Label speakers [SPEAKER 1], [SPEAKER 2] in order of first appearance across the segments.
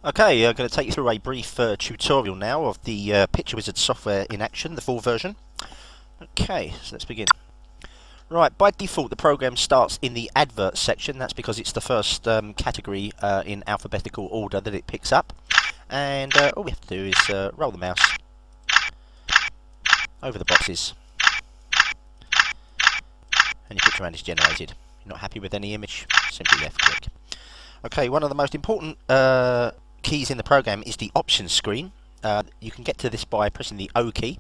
[SPEAKER 1] Okay, I'm going to take you through a brief tutorial now of the Picture Wizard software in action, the full version. Okay, so let's begin. Right, by default the program starts in the advert section. That's because it's the first category in alphabetical order that it picks up. And all we have to do is roll the mouse over the boxes and your picture round is generated. You're not happy with any image, simply left click. Okay, one of the most important keys in the program is the options screen. You can get to this by pressing the O key,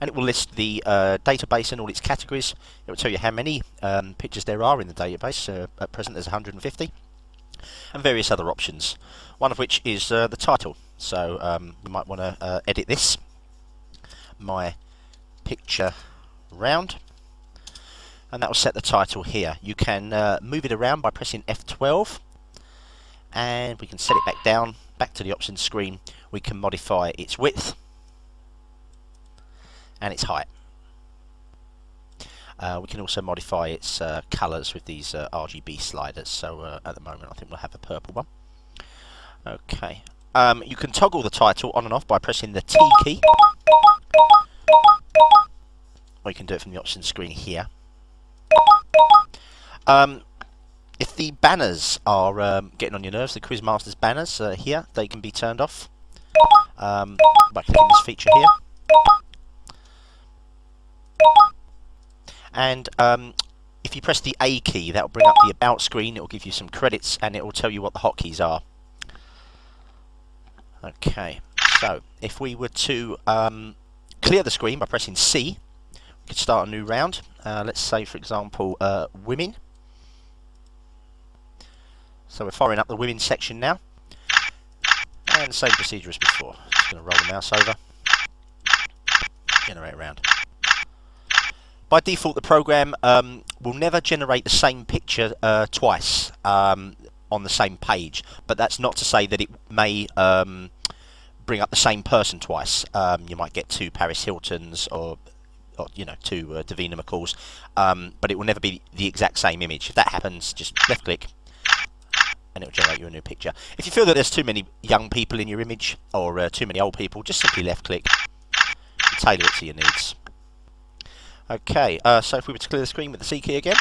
[SPEAKER 1] and it will list the database and all its categories. It will tell you how many pictures there are in the database. At present there's 150, and various other options, one of which is the title. So we might want to edit this, my picture round, and that will set the title here. You can move it around by pressing F12, and we can set it back to the options screen. We can modify its width and its height. We can also modify its colours with these RGB sliders. So at the moment I think we'll have a purple one. Okay. You can toggle the title on and off by pressing the T key, or you can do it from the options screen here. If the banners are getting on your nerves, the Quizmaster's banners here, they can be turned off by clicking this feature here. And if you press the A key, that will bring up the About screen. It will give you some credits, and it will tell you what the hotkeys are. Okay, so if we were to clear the screen by pressing C, we could start a new round. Let's say, for example, women. So we're firing up the women section now, and the same procedure as before. Just going to roll the mouse over, generate a round. By default, the program will never generate the same picture twice on the same page, but that's not to say that it may bring up the same person twice. You might get two Paris Hiltons or you know, two Davina McCalls, but it will never be the exact same image. If that happens, just left click and it will generate you a new picture. If you feel that there's too many young people in your image or too many old people, just simply left click and tailor it to your needs. Okay, so if we were to clear the screen with the C key again,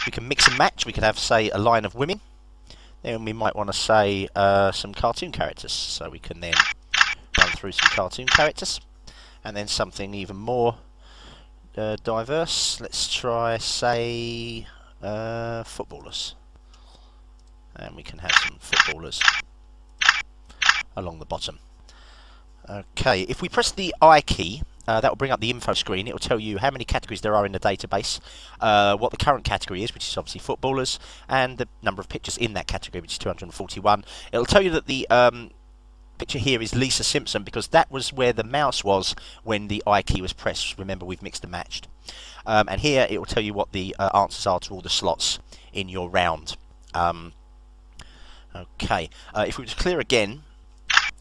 [SPEAKER 1] we can mix and match. We could have, say, a line of women. Then we might want to say some cartoon characters. So we can then run through some cartoon characters. And then something even more diverse. Let's try, say, footballers. And we can have some footballers along the bottom. Okay, if we press the I key, that will bring up the info screen. It will tell you how many categories there are in the database, what the current category is, which is obviously footballers, and the number of pictures in that category, which is 241. It will tell you that the picture here is Lisa Simpson, because that was where the mouse was when the I key was pressed. Remember, we've mixed and matched. And here it will tell you what the answers are to all the slots in your round. Okay, if we were to clear again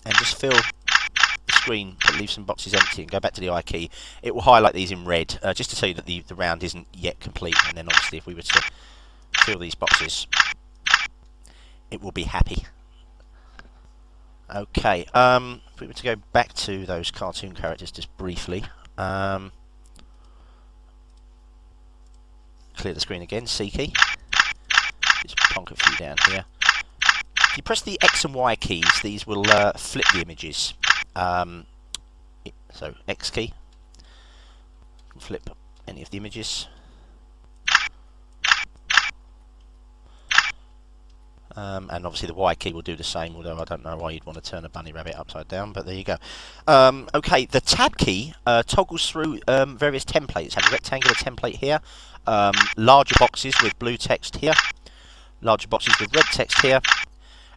[SPEAKER 1] and just fill the screen but leave some boxes empty and go back to the I key, it will highlight these in red just to tell you that the round isn't yet complete. And then obviously if we were to fill these boxes, it will be happy. Okay, if we were to go back to those cartoon characters just briefly, clear the screen again, C key, just plonk a few down here. If you press the X and Y keys, these will flip the images. So X key, flip any of the images. And obviously the Y key will do the same, although I don't know why you'd want to turn a bunny rabbit upside down, but there you go. Okay, the Tab key toggles through various templates. Have a rectangular template here, larger boxes with blue text here, larger boxes with red text here,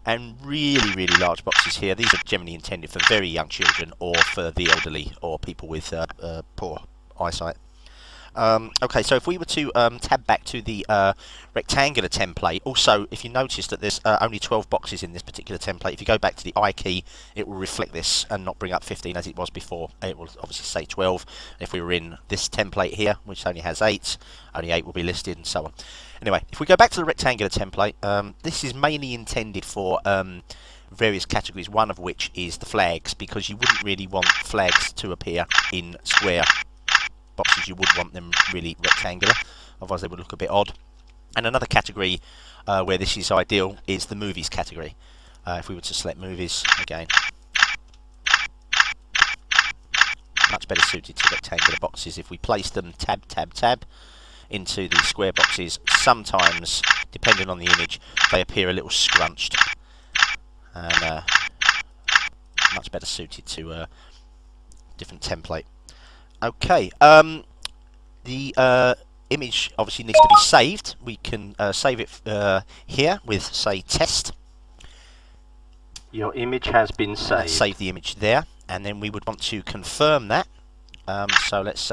[SPEAKER 1] and really, really large boxes here. These are generally intended for very young children or for the elderly or people with poor eyesight. Okay, so if we were to tab back to the rectangular template, also if you notice that there's only 12 boxes in this particular template, if you go back to the I key, it will reflect this and not bring up 15 as it was before. It will obviously say 12. If we were in this template here, which only has 8, only 8 will be listed and so on. Anyway, if we go back to the rectangular template, this is mainly intended for various categories, one of which is the flags, because you wouldn't really want flags to appear in square boxes. You would want them really rectangular, otherwise they would look a bit odd. And another category where this is ideal is the movies category. If we were to select movies again, much better suited to rectangular boxes. If we place them tab, tab, tab into the square boxes, sometimes, depending on the image, they appear a little scrunched, and much better suited to a different template. Okay, the image obviously needs to be saved. We can save it here with, say, test.
[SPEAKER 2] Your image has been saved.
[SPEAKER 1] Save the image there, and then we would want to confirm that. So let's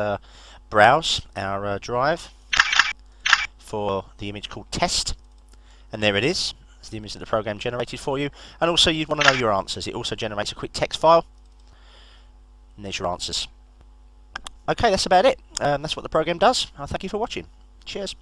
[SPEAKER 1] browse our drive for the image called test, and there it is. It's the image that the program generated for you. And also you'd want to know your answers. It also generates a quick text file, and there's your answers. Okay, that's about it. That's what the program does. Thank you for watching. Cheers.